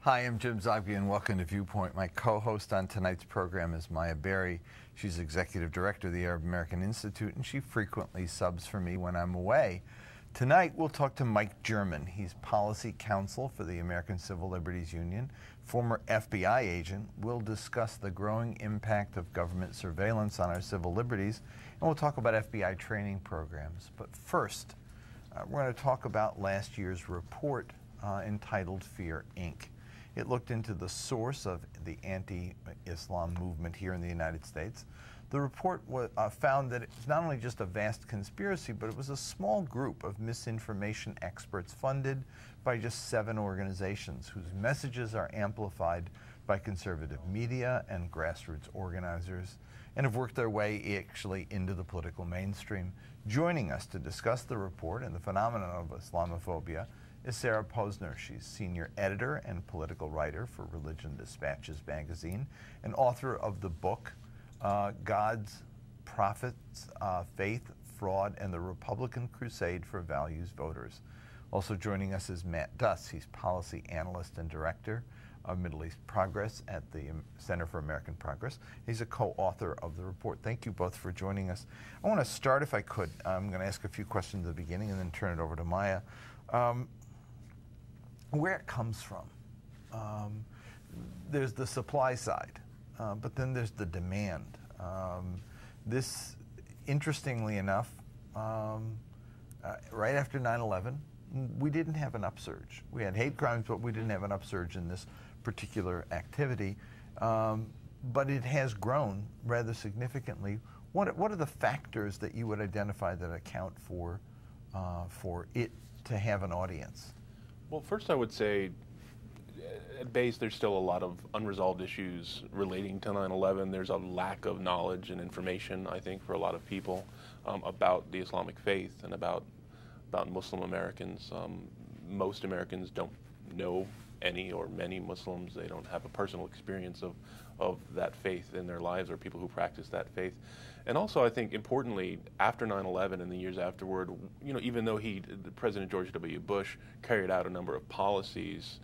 Hi, I'm Jim Zogby, and welcome to Viewpoint. My co-host on tonight's program is Maya Berry. She's Executive Director of the Arab American Institute, and she frequently subs for me when I'm away. Tonight, we'll talk to Mike German. He's Policy Counsel for the American Civil Liberties Union, former FBI agent. We'll discuss the growing impact of government surveillance on our civil liberties, and we'll talk about FBI training programs. But first, we're going to talk about last year's report entitled Fear, Inc. It looked into the source of the anti-Islam movement here in the United States. The report found that it's not only just a vast conspiracy, but it was a small group of misinformation experts funded by just 7 organizations whose messages are amplified by conservative media and grassroots organizers and have worked their way actually into the political mainstream. Joining us to discuss the report and the phenomenon of Islamophobia is Sarah Posner. She's senior editor and political writer for Religion Dispatches magazine and author of the book God's Prophets, Faith, Fraud, and the Republican Crusade for Values Voters. Also joining us is Matt Duss. He's policy analyst and director of Middle East Progress at the Center for American Progress. He's a co-author of the report. Thank you both for joining us. I want to start, if I could. I'm going to ask a few questions at the beginning and then turn it over to Maya. Where it comes from. There's the supply side, but then there's the demand. This, interestingly enough, right after 9/11, we didn't have an upsurge. We had hate crimes, but we didn't have an upsurge in this particular activity. But it has grown rather significantly. What are the factors that you would identify that account for it to have an audience? Well, first I would say, at base, there's still a lot of unresolved issues relating to 9/11. There's a lack of knowledge and information, I think, for a lot of people about the Islamic faith and about Muslim Americans. Most Americans don't know any or many Muslims. They don't have a personal experience of that faith in their lives or people who practice that faith. And also, I think, importantly, after 9/11 and the years afterward, you know, even though President George W. Bush carried out a number of policies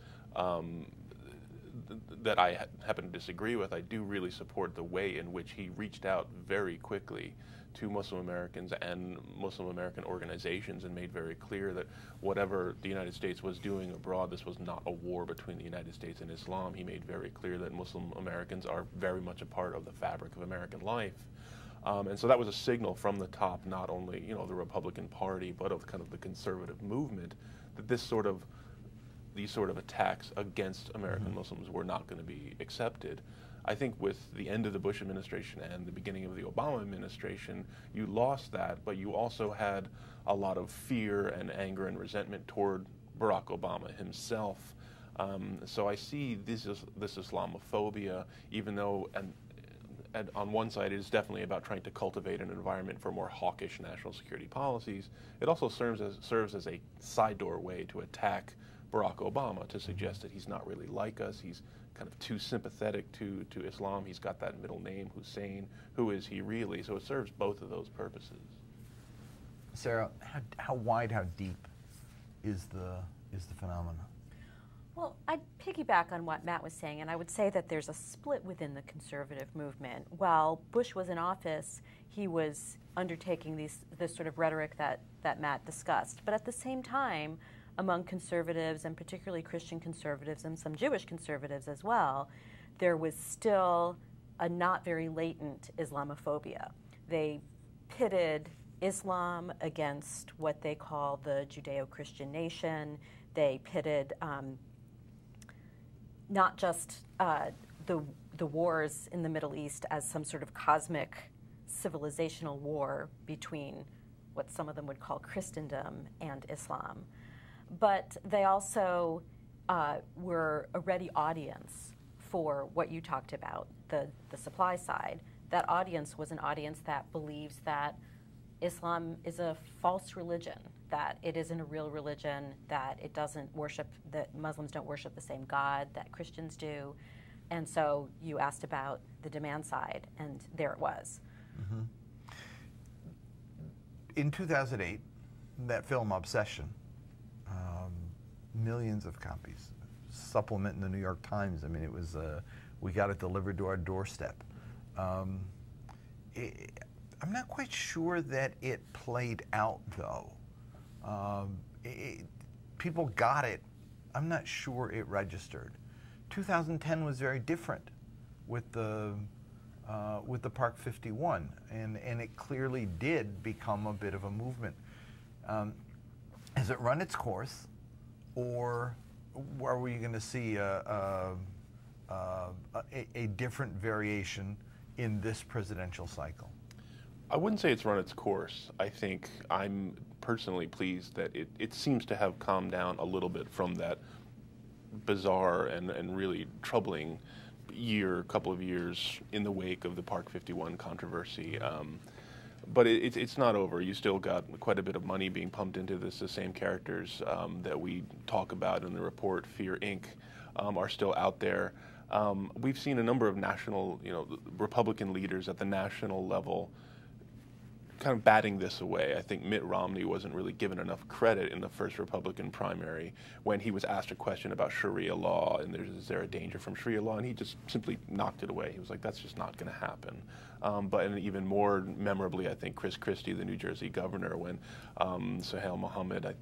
that I happen to disagree with, I do really support the way in which he reached out very quickly to Muslim Americans and Muslim American organizations and made very clear that whatever the United States was doing abroad, this was not a war between the United States and Islam. He made very clear that Muslim Americans are very much a part of the fabric of American life. And so that was a signal from the top, not only, you know, the Republican Party, but of kind of the conservative movement, that these sort of attacks against American Muslims were not going to be accepted. I think with the end of the Bush administration and the beginning of the Obama administration, you lost that, but you also had a lot of fear and anger and resentment toward Barack Obama himself. So I see this Islamophobia, even though, and on one side, it is definitely about trying to cultivate an environment for more hawkish national security policies. It also serves as a side door way to attack Barack Obama, to suggest that he's not really like us. He's kind of too sympathetic to Islam. He's got that middle name, Hussein. Who is he really? So it serves both of those purposes. Sarah, how wide, how deep is the phenomenon? Well, I'd piggyback on what Matt was saying, and I would say that there's a split within the conservative movement. While Bush was in office, he was undertaking this sort of rhetoric that Matt discussed. But at the same time, among conservatives, and particularly Christian conservatives and some Jewish conservatives as well, there was still a not very latent Islamophobia. They pitted Islam against what they call the Judeo-Christian nation. They pitted not just the wars in the Middle East as some sort of cosmic civilizational war between what some of them would call Christendom and Islam, but they also were a ready audience for what you talked about, the supply side. That audience was an audience that believes that Islam is a false religion, that it isn't a real religion, that it doesn't worship, that Muslims don't worship the same God that Christians do. And so you asked about the demand side, and there it was. Mm-hmm. In 2008, that film Obsession, millions of copies, supplement in the New York Times. I mean, it was, we got it delivered to our doorstep. I'm not quite sure that it played out, though. People got it. I'm not sure it registered. 2010 was very different with the Park 51, and it clearly did become a bit of a movement. Has it run its course, or are we going to see a different variation in this presidential cycle? I wouldn't say it's run its course. I think I'm personally pleased that it seems to have calmed down a little bit from that bizarre and really troubling couple of years in the wake of the Park 51 controversy. But it's not over. You still got quite a bit of money being pumped into this. The same characters that we talk about in the report, Fear Inc., are still out there. We've seen a number of national, Republican leaders at the national level kind of batting this away. I think Mitt Romney wasn't really given enough credit in the first Republican primary when he was asked a question about Sharia law and is there a danger from Sharia law, and he just simply knocked it away. He was like, that's just not going to happen. And even more memorably, I think Chris Christie, the New Jersey governor, when Sohail Mohammed, I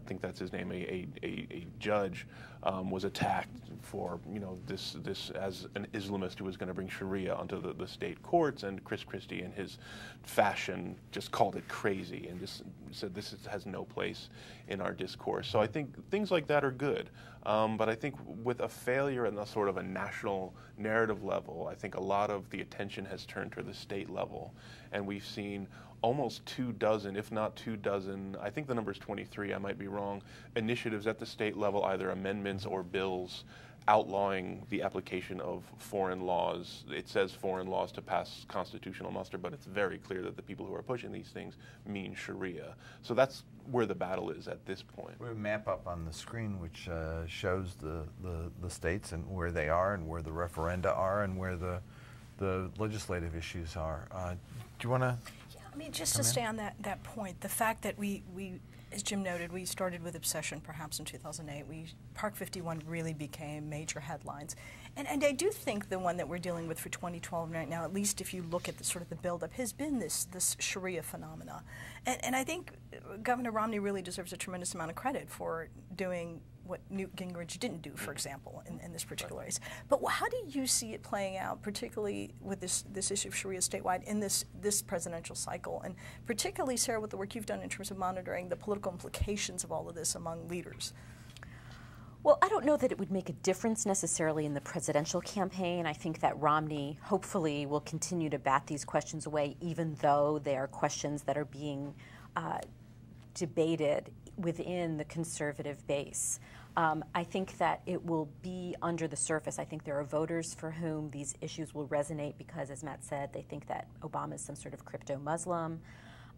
think that's his name, a judge, was attacked for this as an Islamist who was going to bring Sharia onto the state courts, and Chris Christie, in his fashion, just called it crazy and just said this has no place in our discourse. So I think things like that are good. But I think with a failure at a sort of a national narrative level, I think a lot of the attention has turned to the state level. And we've seen almost 24, if not 24, I think the number is 23, I might be wrong, initiatives at the state level, either amendments or bills outlawing the application of foreign laws. It says foreign laws to pass constitutional muster, but it's very clear that the people who are pushing these things mean Sharia. So that's where the battle is at this point. We have a map up on the screen which shows the states and where they are and where the referenda are and where the legislative issues are. Do you want to? Yeah, I mean, just to stay on that point, the fact that we as Jim noted, we started with obsession perhaps in 2008. Park 51 really became major headlines. And I do think the one that we're dealing with for 2012 right now, at least if you look at the sort of the buildup, has been this Sharia phenomena. And I think Governor Romney really deserves a tremendous amount of credit for doing what Newt Gingrich didn't do, for example, in this particular race. But how do you see it playing out, particularly with this issue of Sharia statewide in this presidential cycle? And particularly, Sarah, with the work you've done in terms of monitoring the political implications of all of this among leaders? Well, I don't know that it would make a difference necessarily in the presidential campaign. I think that Romney hopefully will continue to bat these questions away, even though they are questions that are being debated within the conservative base. I think that it will be under the surface. I think there are voters for whom these issues will resonate because, as Matt said, they think that Obama is some sort of crypto-Muslim.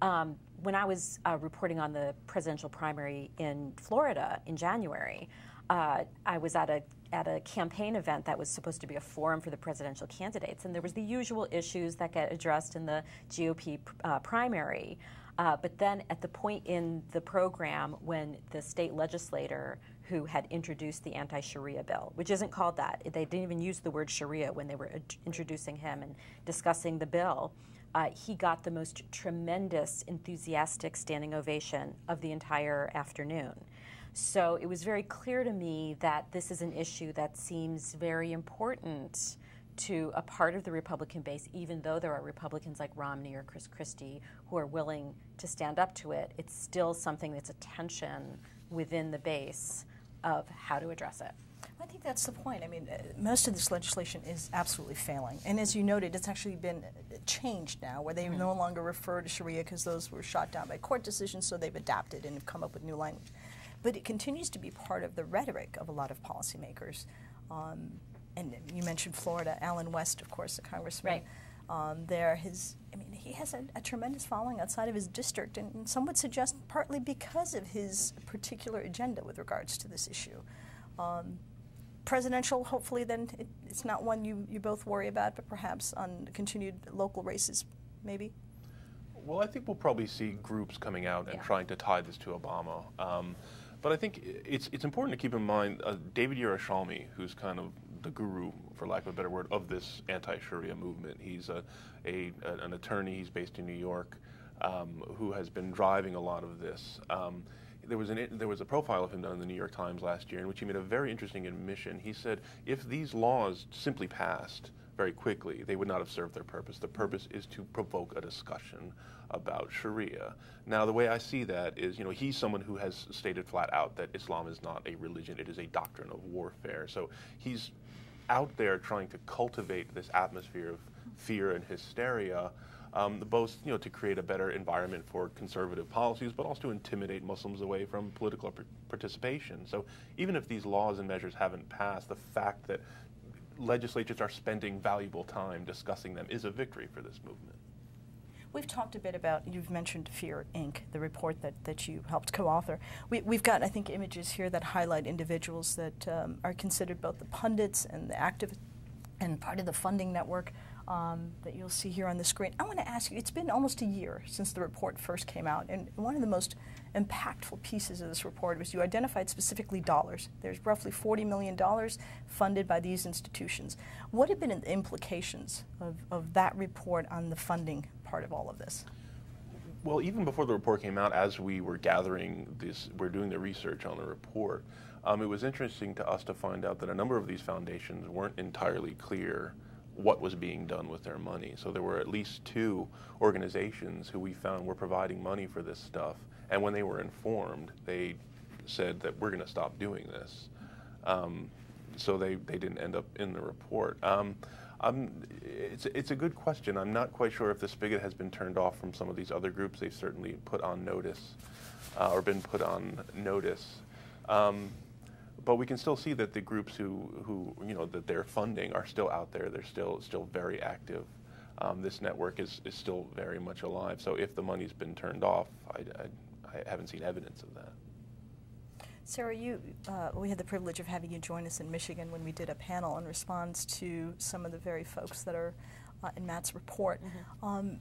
When I was reporting on the presidential primary in Florida in January, I was at a campaign event that was supposed to be a forum for the presidential candidates, and there was the usual issues that get addressed in the GOP primary. But then at the point in the program when the state legislator who had introduced the anti-Sharia bill, which isn't called that, they didn't even use the word Sharia when they were introducing him and discussing the bill, he got the most tremendous, enthusiastic standing ovation of the entire afternoon. So it was very clear to me that this is an issue that seems very important to a part of the Republican base, even though there are Republicans like Romney or Chris Christie who are willing to stand up to it. It's still something that's a tension within the base of how to address it. I think that's the point. I mean, most of this legislation is absolutely failing. And as you noted, it's actually been changed now, where they no longer refer to Sharia because those were shot down by court decisions, so they've adapted and have come up with new language. But it continues to be part of the rhetoric of a lot of policymakers. And you mentioned Florida. Alan West, of course, the congressman there. He has a tremendous following outside of his district, and some would suggest partly because of his particular agenda with regards to this issue. Presidential, hopefully, then it's not one you both worry about, but perhaps on continued local races, maybe. Well, I think we'll probably see groups coming out and trying to tie this to Obama. But I think it's important to keep in mind David Yerushalmi, who's kind of the guru, for lack of a better word, of this anti-Sharia movement. He's an attorney. He's based in New York, who has been driving a lot of this. There was a profile of him done in the New York Times last year in which he made a very interesting admission. He said, if these laws simply passed very quickly, they would not have served their purpose. The purpose is to provoke a discussion about Sharia. Now, the way I see that is, he's someone who has stated flat out that Islam is not a religion, it is a doctrine of warfare. So he's out there trying to cultivate this atmosphere of fear and hysteria, both to create a better environment for conservative policies, but also to intimidate Muslims away from political participation. So even if these laws and measures haven't passed, the fact that legislatures are spending valuable time discussing them is a victory for this movement. We've talked a bit about, you've mentioned Fear, Inc., the report that you helped co-author. We've got, I think, images here that highlight individuals that are considered both the pundits and the activists and part of the funding network that you'll see here on the screen. I want to ask you, it's been almost a year since the report first came out, and one of the most impactful pieces of this report was you identified specifically dollars. There's roughly $40 million funded by these institutions. What have been the implications of that report on the funding part of all of this? Well, even before the report came out, as we were gathering this, we're doing the research on the report, it was interesting to us to find out that a number of these foundations weren't entirely clear what was being done with their money. So there were at least 2 organizations who we found were providing money for this stuff, and when they were informed, they said that we're going to stop doing this. So they didn't end up in the report. It's a good question. I'm not quite sure if the spigot has been turned off from some of these other groups. They've certainly put on notice, or been put on notice. But we can still see that the groups who that they're funding are still out there. They're still very active. This network is still very much alive. So if the money's been turned off, I haven't seen evidence of that. Sarah, we had the privilege of having you join us in Michigan when we did a panel in response to some of the very folks that are in Matt's report. Mm-hmm.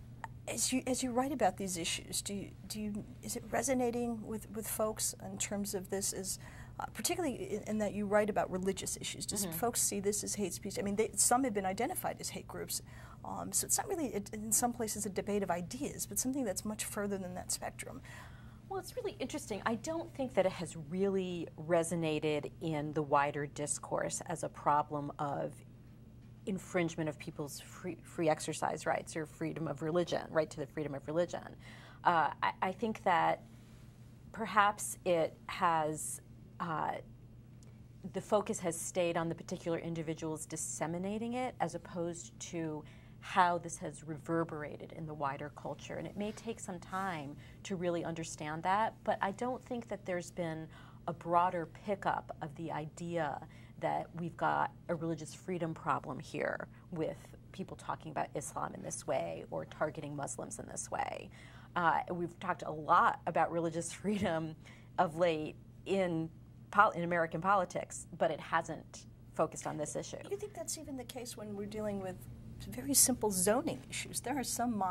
As you write about these issues, is it resonating with folks in terms of this as particularly in that you write about religious issues? Does folks see this as hate speech? I mean, some have been identified as hate groups, so it's not really, in some places, a debate of ideas, but something that's much further than that spectrum. Well, it's really interesting. I don't think that it has really resonated in the wider discourse as a problem of infringement of people's free exercise rights or freedom of religion, right to the freedom of religion. I think that perhaps it has the focus has stayed on the particular individuals disseminating it as opposed to how this has reverberated in the wider culture. And it may take some time to really understand that, but I don't think that there's been a broader pickup of the idea that we've got a religious freedom problem here with people talking about Islam in this way or targeting Muslims in this way. We've talked a lot about religious freedom of late in American politics, but it hasn't focused on this issue. Do you think that's even the case when we're dealing with very simple zoning issues? There are some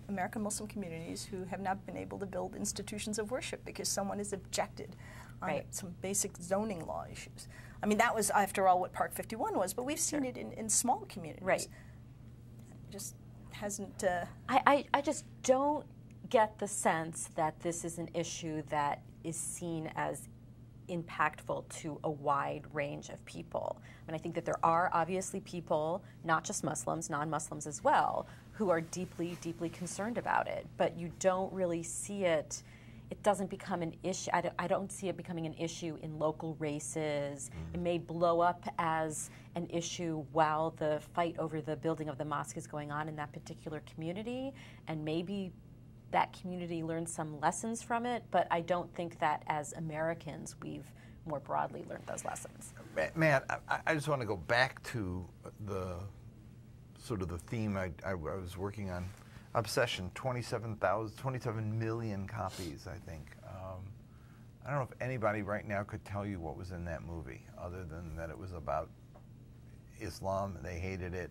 American Muslim communities who have not been able to build institutions of worship because someone has objected on some basic zoning law issues. I mean, that was, after all, what Park 51 was, but we've seen it in small communities. Right. It just hasn't... I just don't get the sense that this is an issue that is seen as impactful to a wide range of people. I mean, I think that there are obviously people, not just Muslims, non-Muslims as well, who are deeply, deeply concerned about it, but you don't really see it. It doesn't become an issue. I don't see it becoming an issue in local races. It may blow up as an issue while the fight over the building of the mosque is going on in that particular community, and maybe that community learned some lessons from it, but I don't think that as Americans we've more broadly learned those lessons. Matt, I just want to go back to the sort of the theme I was working on. Obsession, 27 million copies, I think. I don't know if anybody right now could tell you what was in that movie, other than that it was about Islam, they hated it.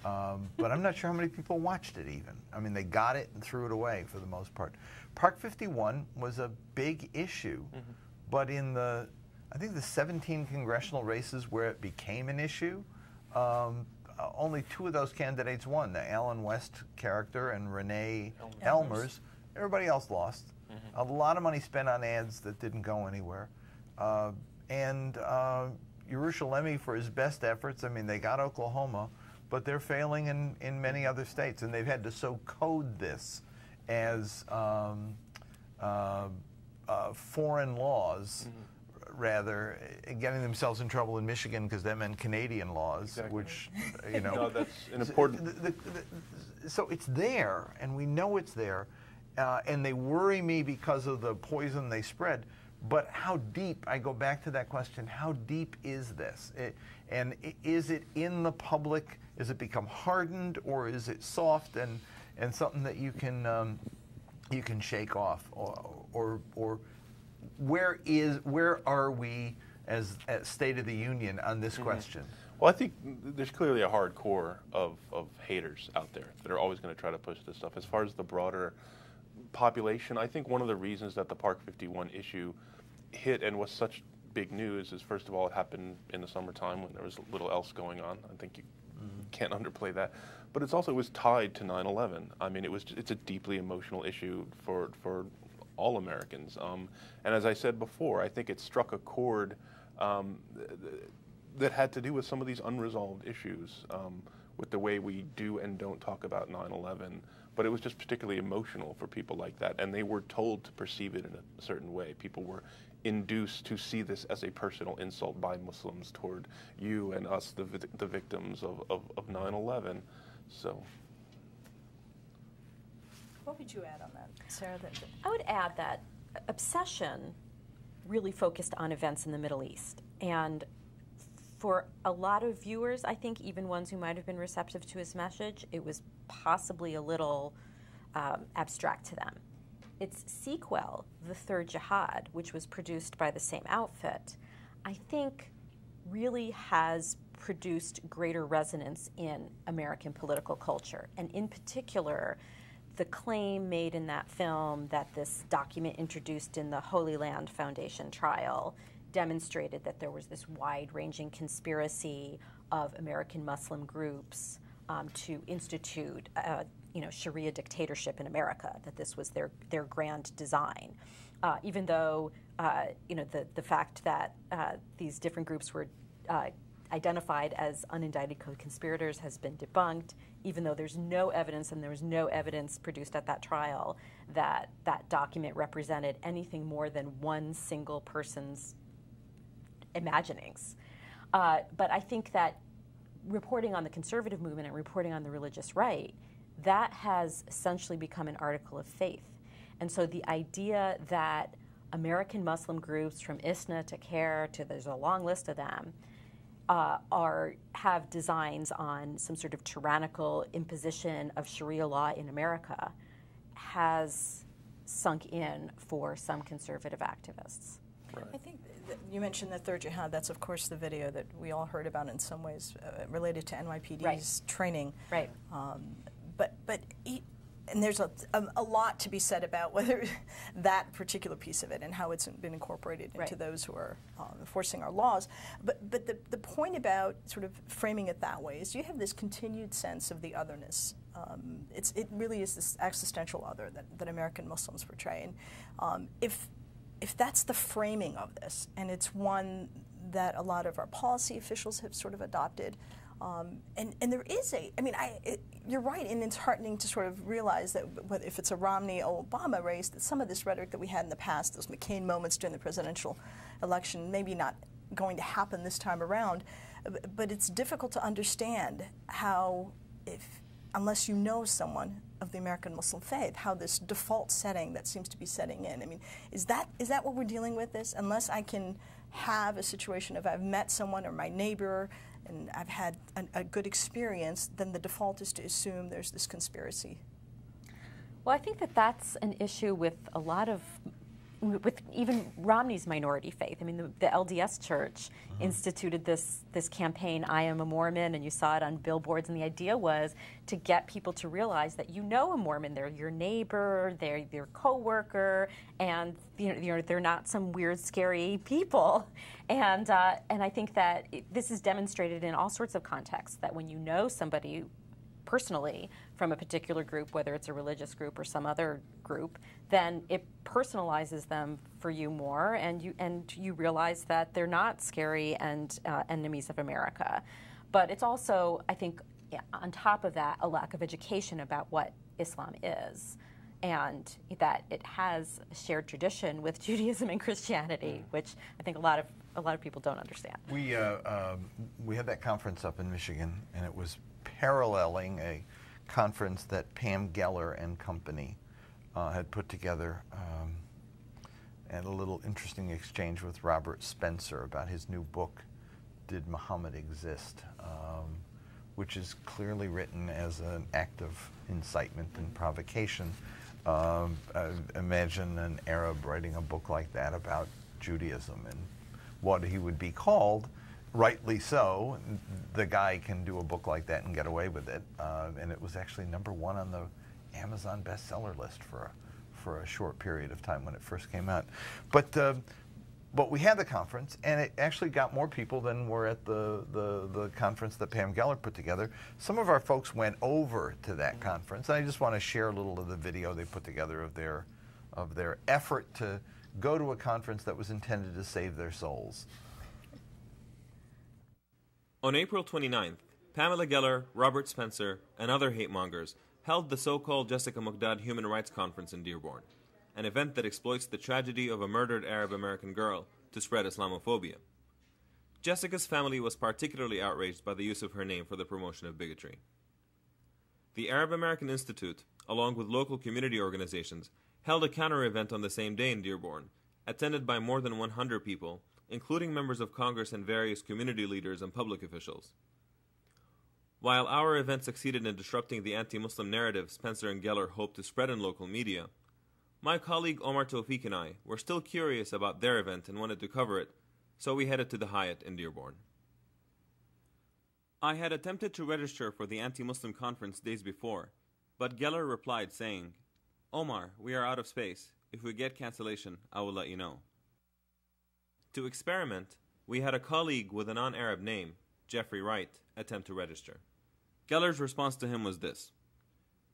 But I'm not sure how many people watched it even. I mean, they got it and threw it away for the most part. Park 51 was a big issue But in I think the 17 congressional races where it became an issue, only 2 of those candidates won, the Alan West character and Renee Elmers. Everybody else lost. A lot of money spent on ads that didn't go anywhere. And Yerushalmi, for his best efforts, I mean, they got Oklahoma, but they're failing in many other states, and they've had to so code this as foreign laws, rather, getting themselves in trouble in Michigan because that meant Canadian laws, which, you know. No, that's an important. So it's there, and we know it's there, and they worry me because of the poison they spread. But how deep, I go back to that question, how deep is this? And is it in the public? Is it become hardened, or is it soft and something that you can shake off? Or where are we as State of the Union on this question? Well, I think there's clearly a hard core of haters out there that are always going to try to push this stuff. As far as the broader population, I think one of the reasons that the Park 51 issue hit and was such big news is, first of all, it happened in the summertime when there was little else going on. I think you can't underplay that. But it was tied to 9/11. I mean, it's a deeply emotional issue for all Americans. And as I said before, I think it struck a chord that had to do with some of these unresolved issues with the way we do and don't talk about 9/11. But it was just particularly emotional for people like that, and they were told to perceive it in a certain way. People were induced to see this as a personal insult by Muslims toward you and us, the victims of 9/11. So, what would you add on that, Sarah? I would add that Obsession really focused on events in the Middle East, and for a lot of viewers, I think even ones who might have been receptive to his message, it was possibly a little abstract to them. Its sequel, The Third Jihad, which was produced by the same outfit, I think really has produced greater resonance in American political culture. And in particular, the claim made in that film that this document introduced in the Holy Land Foundation trial demonstrated that there was this wide-ranging conspiracy of American Muslim groups to institute Sharia dictatorship in America, that this was their grand design. Even though the fact that these different groups were identified as unindicted co-conspirators has been debunked, even though there's no evidence, and there was no evidence produced at that trial that that document represented anything more than one single person's imaginings. But I think that reporting on the conservative movement and reporting on the religious right, that has essentially become an article of faith. And so the idea that American Muslim groups from ISNA to CARE to, there's a long list of them, have designs on some sort of tyrannical imposition of Sharia law in America has sunk in for some conservative activists. Right. I think you mentioned the Third Jihad. That's, of course, the video that we all heard about in some ways related to NYPD's training. Right. And there's a lot to be said about whether that particular piece of it and how it's been incorporated into those who are enforcing our laws. But the point about sort of framing it that way is you have this continued sense of the otherness. It really is this existential other that American Muslims portray. And if that's the framing of this, and it's one that a lot of our policy officials have sort of adopted, and there is you're right, and it's heartening to sort of realize that if it's a Romney or Obama race, that some of this rhetoric that we had in the past, those McCain moments during the presidential election, maybe not going to happen this time around. But it's difficult to understand how, unless you know someone of the American Muslim faith, how this default setting that seems to be setting in. I mean, is that what we're dealing with this? Unless I can have a situation of I've met someone or my neighbor and I've had a good experience, then the default is to assume there's this conspiracy. Well, I think that that's an issue with a lot of with even Romney's minority faith. I mean, the LDS Church instituted this campaign, I Am a Mormon, and you saw it on billboards, and the idea was to get people to realize that you know a Mormon, they're your neighbor, they're your co-worker, and they're not some weird, scary people. And I think that this is demonstrated in all sorts of contexts, that when you know somebody personally from a particular group, whether it's a religious group or some other group, then it personalizes them for you more, and you realize that they're not scary and enemies of America. But it's also, I think, on top of that, a lack of education about what Islam is, and that it has a shared tradition with Judaism and Christianity, which I think a lot of people don't understand. We had that conference up in Michigan, and it was paralleling a conference that Pam Geller and company had put together, and a little interesting exchange with Robert Spencer about his new book, Did Muhammad Exist?, which is clearly written as an act of incitement and provocation. Imagine an Arab writing a book like that about Judaism and what he would be called. Rightly so, the guy can do a book like that and get away with it, and it was actually #1 on the Amazon bestseller list for a short period of time when it first came out. But we had the conference, and it actually got more people than were at the conference that Pam Geller put together. Some of our folks went over to that conference, and I just want to share a little of the video they put together of their effort to go to a conference that was intended to save their souls. On April 29th, Pamela Geller, Robert Spencer, and other hate-mongers held the so-called Jessica Mukdad Human Rights Conference in Dearborn, an event that exploits the tragedy of a murdered Arab-American girl to spread Islamophobia. Jessica's family was particularly outraged by the use of her name for the promotion of bigotry. The Arab-American Institute, along with local community organizations, held a counter-event on the same day in Dearborn, attended by more than 100 people, including members of Congress and various community leaders and public officials. While our event succeeded in disrupting the anti-Muslim narrative Spencer and Geller hoped to spread in local media, my colleague Omar Tawfiq and I were still curious about their event and wanted to cover it, so we headed to the Hyatt in Dearborn. I had attempted to register for the anti-Muslim conference days before, but Geller replied saying, "Omar, we are out of space. If we get cancellation, I will let you know." To experiment, we had a colleague with a non-Arab name, Jeffrey Wright, attempt to register. Geller's response to him was this: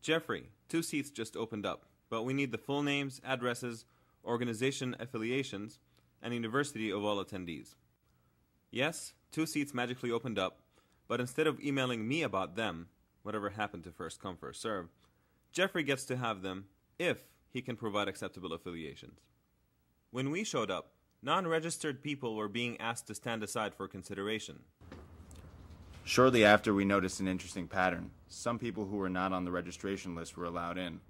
"Jeffrey, 2 seats just opened up, but we need the full names, addresses, organization affiliations, and university of all attendees." Yes, 2 seats magically opened up, but instead of emailing me about them, whatever happened to first come first serve, Jeffrey gets to have them if he can provide acceptable affiliations. When we showed up, non-registered people were being asked to stand aside for consideration. Shortly after, we noticed an interesting pattern. Some people who were not on the registration list were allowed in.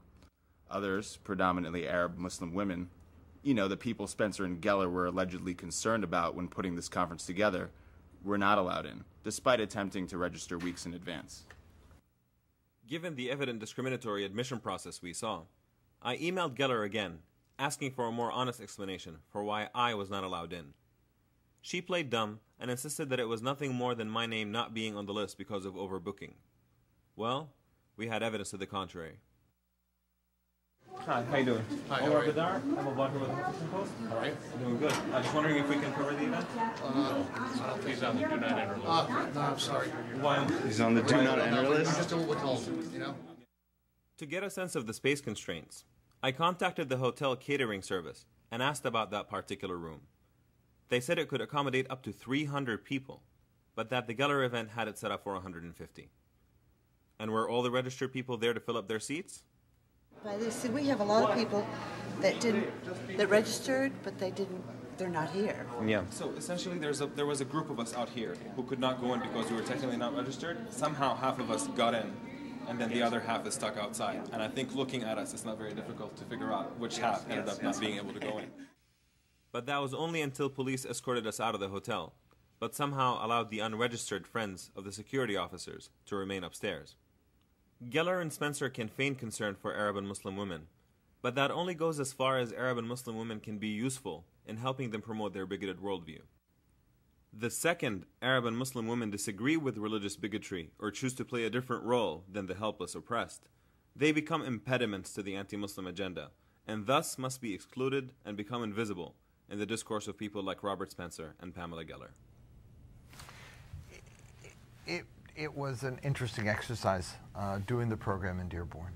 Others, predominantly Arab Muslim women, the people Spencer and Geller were allegedly concerned about when putting this conference together, were not allowed in, despite attempting to register weeks in advance. Given the evident discriminatory admission process we saw, I emailed Geller again, asking for a more honest explanation for why I was not allowed in. She played dumb and insisted that it was nothing more than my name not being on the list because of overbooking. Well, we had evidence to the contrary. Hi, how you doing? Hi, I'm a blogger with the Huffington Post. All right. Doing good. I'm just wondering if we can cover the event. I don't think he's on the do not enter list. No, I'm sorry. Why? He's on the do not enter list? Just do what we're told, To get a sense of the space constraints, I contacted the hotel catering service and asked about that particular room. They said it could accommodate up to 300 people, but that the Geller event had it set up for 150. And were all the registered people there to fill up their seats? They said we have a lot of people that registered, but they're not here. Yeah. So essentially there was a group of us out here who could not go in because we were technically not registered. Somehow half of us got in, and then the other half is stuck outside. And I think looking at us, it's not very difficult to figure out which half ended up not being able to go in. But that was only until police escorted us out of the hotel, but somehow allowed the unregistered friends of the security officers to remain upstairs. Geller and Spencer can feign concern for Arab and Muslim women, But that only goes as far as Arab and Muslim women can be useful in helping them promote their bigoted worldview. The second Arab and Muslim women disagree with religious bigotry or choose to play a different role than the helpless oppressed, they become impediments to the anti-Muslim agenda, and thus must be excluded and become invisible in the discourse of people like Robert Spencer and Pamela Geller. It was an interesting exercise doing the program in Dearborn,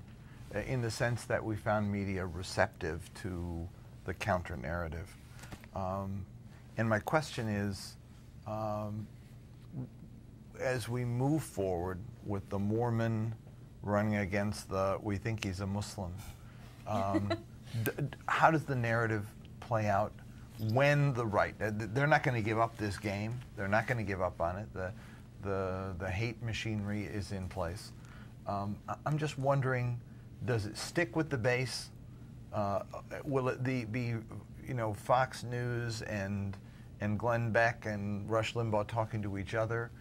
in the sense that we found media receptive to the counter-narrative. And my question is, as we move forward with the Mormon running against the, we think he's a Muslim, how does the narrative play out when the right, they're not going to give up this game, they're not going to give up on it, the hate machinery is in place. I'm just wondering, does it stick with the base? Will it be, you know, Fox News and Glenn Beck and Rush Limbaugh talking to each other?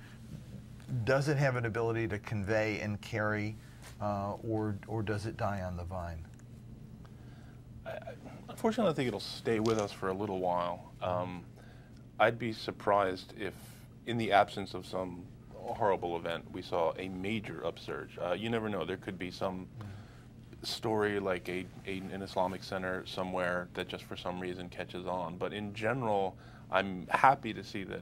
Does it have an ability to convey and carry, or does it die on the vine? Unfortunately, I think it'll stay with us for a little while. I'd be surprised if, in the absence of some horrible event, we saw a major upsurge. You never know. There could be some story like an Islamic center somewhere that just for some reason catches on. But in general, I'm happy to see that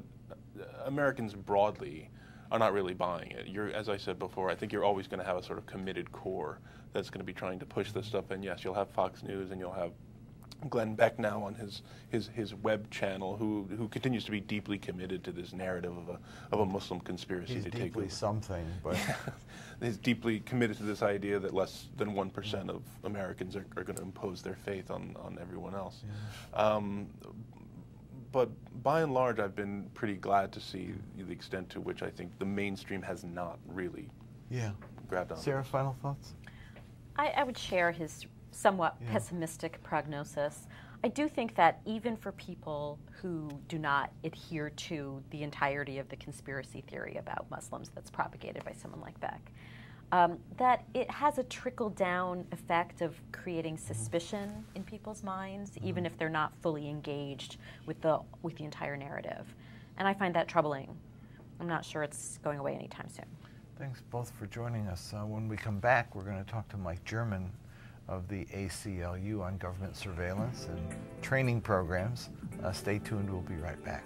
Americans broadly are not really buying it. As I said before, I think you're always going to have a sort of committed core that's going to be trying to push this stuff. And yes, you'll have Fox News and you'll have Glenn Beck now on his web channel, who continues to be deeply committed to this narrative of a Muslim conspiracy He's to take over. deeply something, but he's deeply committed to this idea that less than 1% of Americans are going to impose their faith on everyone else. Yeah. But by and large, I've been pretty glad to see the extent to which I think the mainstream has not really grabbed on. Sarah, final thoughts? I would share his somewhat pessimistic prognosis. I do think that even for people who do not adhere to the entirety of the conspiracy theory about Muslims that's propagated by someone like Beck, that it has a trickle-down effect of creating suspicion in people's minds, even if they're not fully engaged with the entire narrative. And I find that troubling. I'm not sure it's going away anytime soon. Thanks both for joining us. When we come back, we're going to talk to Mike German of the ACLU on government surveillance and training programs. Stay tuned. We'll be right back.